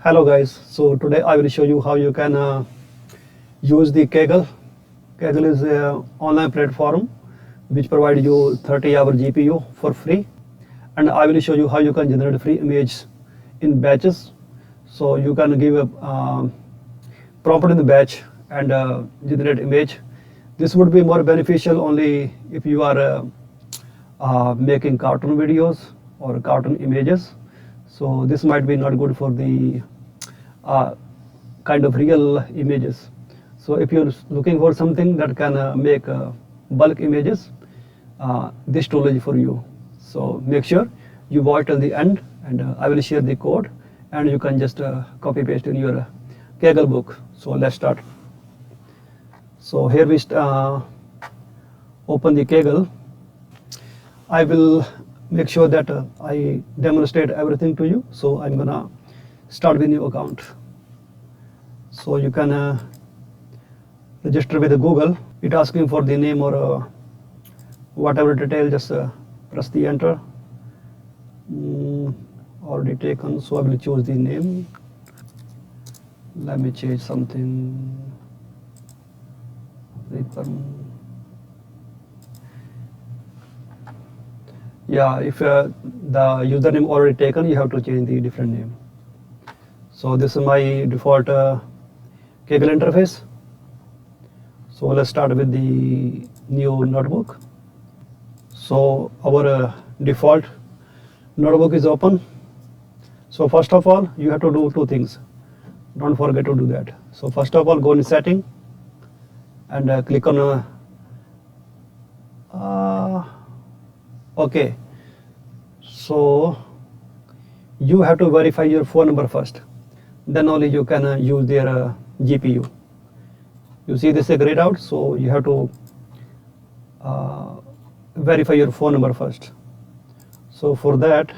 Hello guys, so today I will show you how you can use the Kaggle. Kaggle is an online platform which provides you 30-hour GPU for free, and I will show you how you can generate free image in batches. So you can give a prompt in the batch and generate image. This would be more beneficial only if you are making cartoon videos or cartoon images. So this might be not good for the kind of real images. So if you're looking for something that can make bulk images, this tool is for you. So make sure you watch till the end, and I will share the code, and you can just copy paste in your Kaggle book. So let's start. So here we open the Kaggle. I will make sure that I demonstrate everything to you. So I'm gonna start with new account. So you can register with Google. It asking for the name or whatever detail. Just press the enter. Already taken. So I will choose the name. Let me change something. Yeah, if the username already taken, you have to change the different name. So this is my default Kaggle interface. So let's start with the new notebook. So our default notebook is open. So first of all, you have to do two things. Don't forget to do that. So first of all, go in setting and click on OK. So you have to verify your phone number first. Then only you can use their GPU. You see this is grayed out, so you have to verify your phone number first. So for that,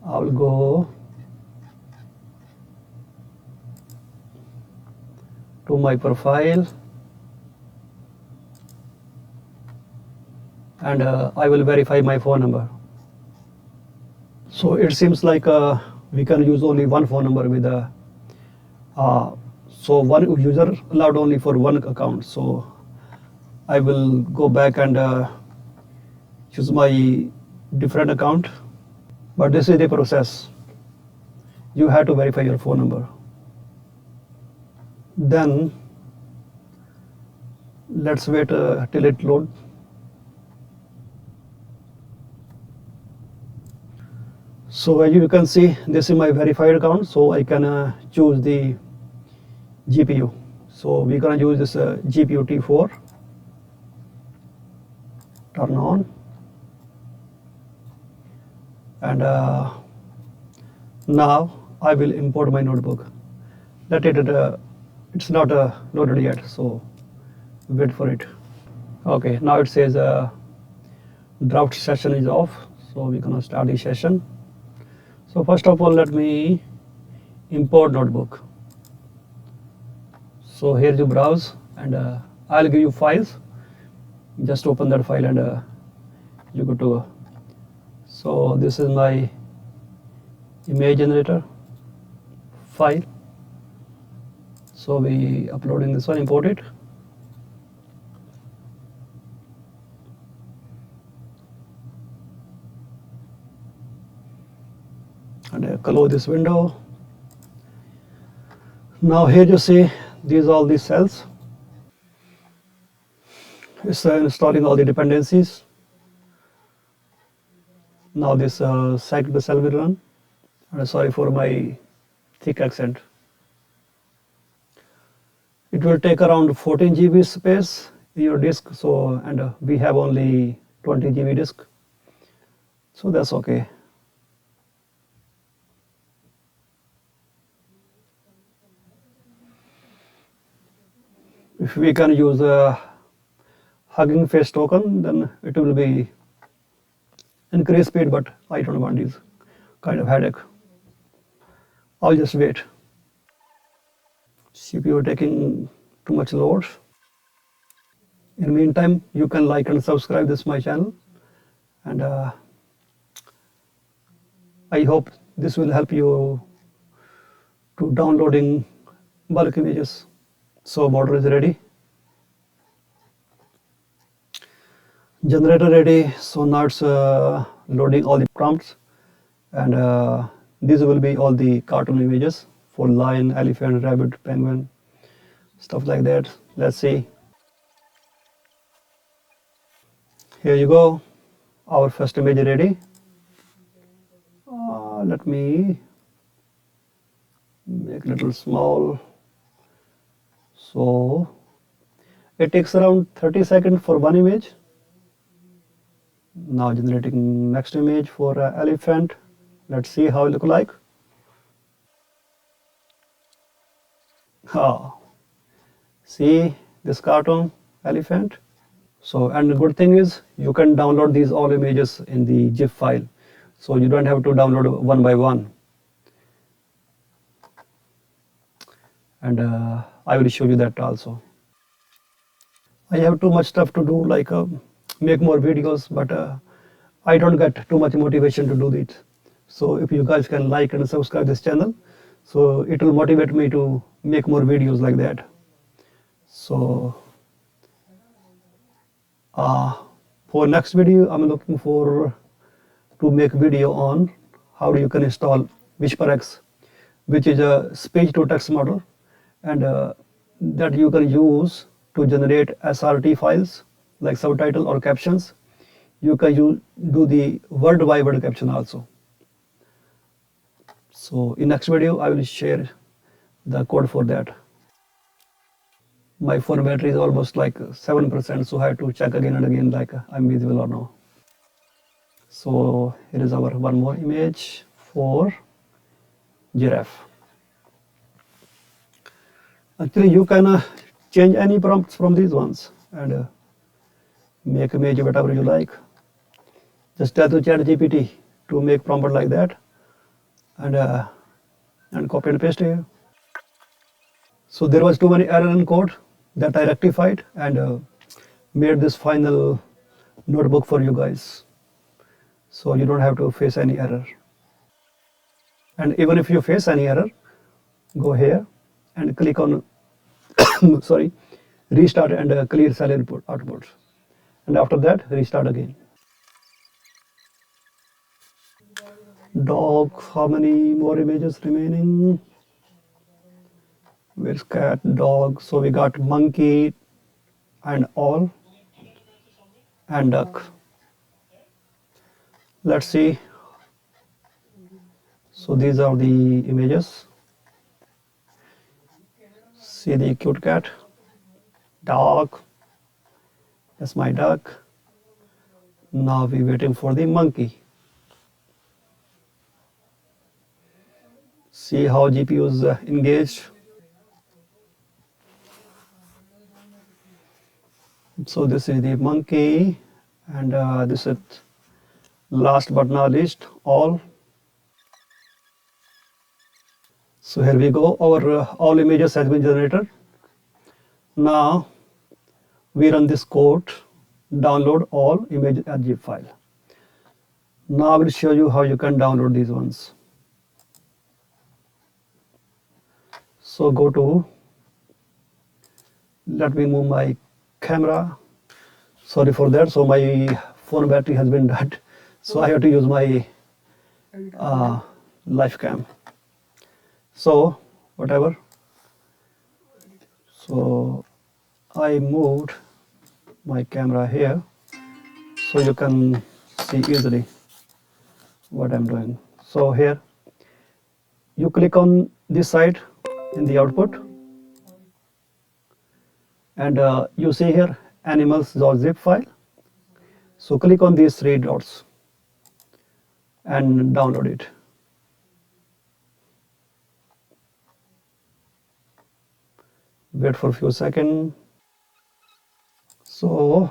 I'll go to my profile, and I will verify my phone number. So it seems like we can use only one phone number with a so one user allowed only for one account. So I will go back and choose my different account. But this is the process. You have to verify your phone number. Then let's wait till it loads. So as you can see, this is my verified account. So I can choose the GPU. So we're gonna use this GPU T4. Turn on, and now I will import my notebook. Let it. It's not loaded yet, so wait for it. Okay, now it says draft session is off. So we're gonna start the session. So first of all, let me import notebook. So here you browse, and I'll give you files. Just open that file and you go to. So this is my image generator file. So we uploading this one, import it. And close this window. Now here you see these all these cells. It's installing all the dependencies. Now this cycle cell will run. And sorry for my thick accent. It will take around 14 GB space in your disk. So and we have only 20 GB disk. So that's okay. If we can use a Hugging Face token, then it will be increase speed, but I don't want this kind of headache. I'll just wait. CPU taking too much load. In the meantime, you can like and subscribe this my channel, and I hope this will help you to downloading bulk images. So model is ready, generator ready. So now it's loading all the prompts, and these will be all the cartoon images for lion, elephant, rabbit, penguin, stuff like that. Let's see. Here you go, our first image ready. Let me make a little small. So it takes around 30 seconds for one image. Now generating next image for elephant. Let's see how it look like. Oh, see this cartoon elephant. So, and the good thing is you can download these all images in the zip file. So you don't have to download one by one. And I will show you that also. I have too much stuff to do, like make more videos, but I don't get too much motivation to do it. So if you guys can like and subscribe this channel, so it will motivate me to make more videos like that. So for next video, I'm looking for to make video on how you can install WhisperX, which is a speech to text model, and that you can use to generate SRT files like subtitle or captions. You can do the word by word caption also. So in next video, I will share the code for that. My phone battery is almost like 7%, so I have to check again and again like I'm visible or no. So here is our one more image for giraffe. Actually, you can change any prompts from these ones and make image whatever you like. Just tell to ChatGPT to make prompt like that, and copy and paste here. So there was too many error in code that I rectified and made this final notebook for you guys. So you don't have to face any error. And even if you face any error, go here and click on sorry, restart and clear cell input outputs. And after that, restart again. Dog, how many more images remaining? Where's cat, dog? So we got monkey and all, and duck. Let's see. So these are the images. See the cute cat, dog. That's my duck. Now we're waiting for the monkey. See how GPU is engaged. So this is the monkey, and this is last but not least all. So here we go. Our all images has been generated. Now we run this code, download all images as zip file. Now I will show you how you can download these ones. So go to, let me move my camera. Sorry for that. So my phone battery has been dead. So I have to use my live cam. So whatever. So I moved my camera here so you can see easily what I'm doing. So here you click on this side in the output, and you see here animals.zip file. So click on these three dots and download it. Wait for a few seconds. So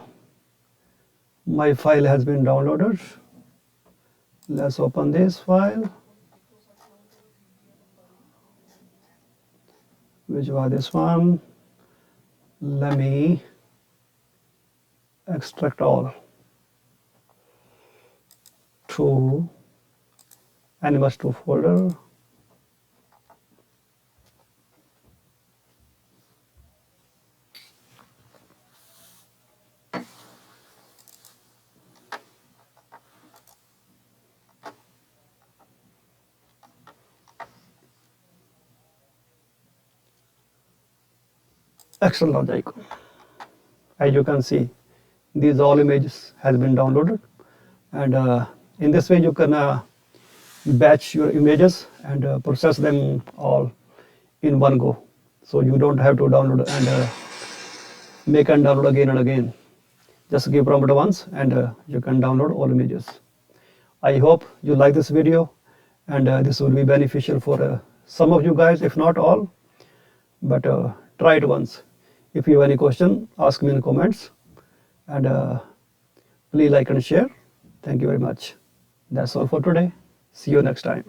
my file has been downloaded. Let's open this file. Which was this one? Let me extract all to animals to folder. extra large icon. As you can see, these all images has been downloaded, and in this way you can batch your images and process them all in one go, so you don't have to download and make and download again and again. Just give prompt once and you can download all images. I hope you like this video, and this will be beneficial for some of you guys, if not all, but try it once. If you have any question, ask me in the comments, and please like and share. Thank you very much. That's all for today. See you next time.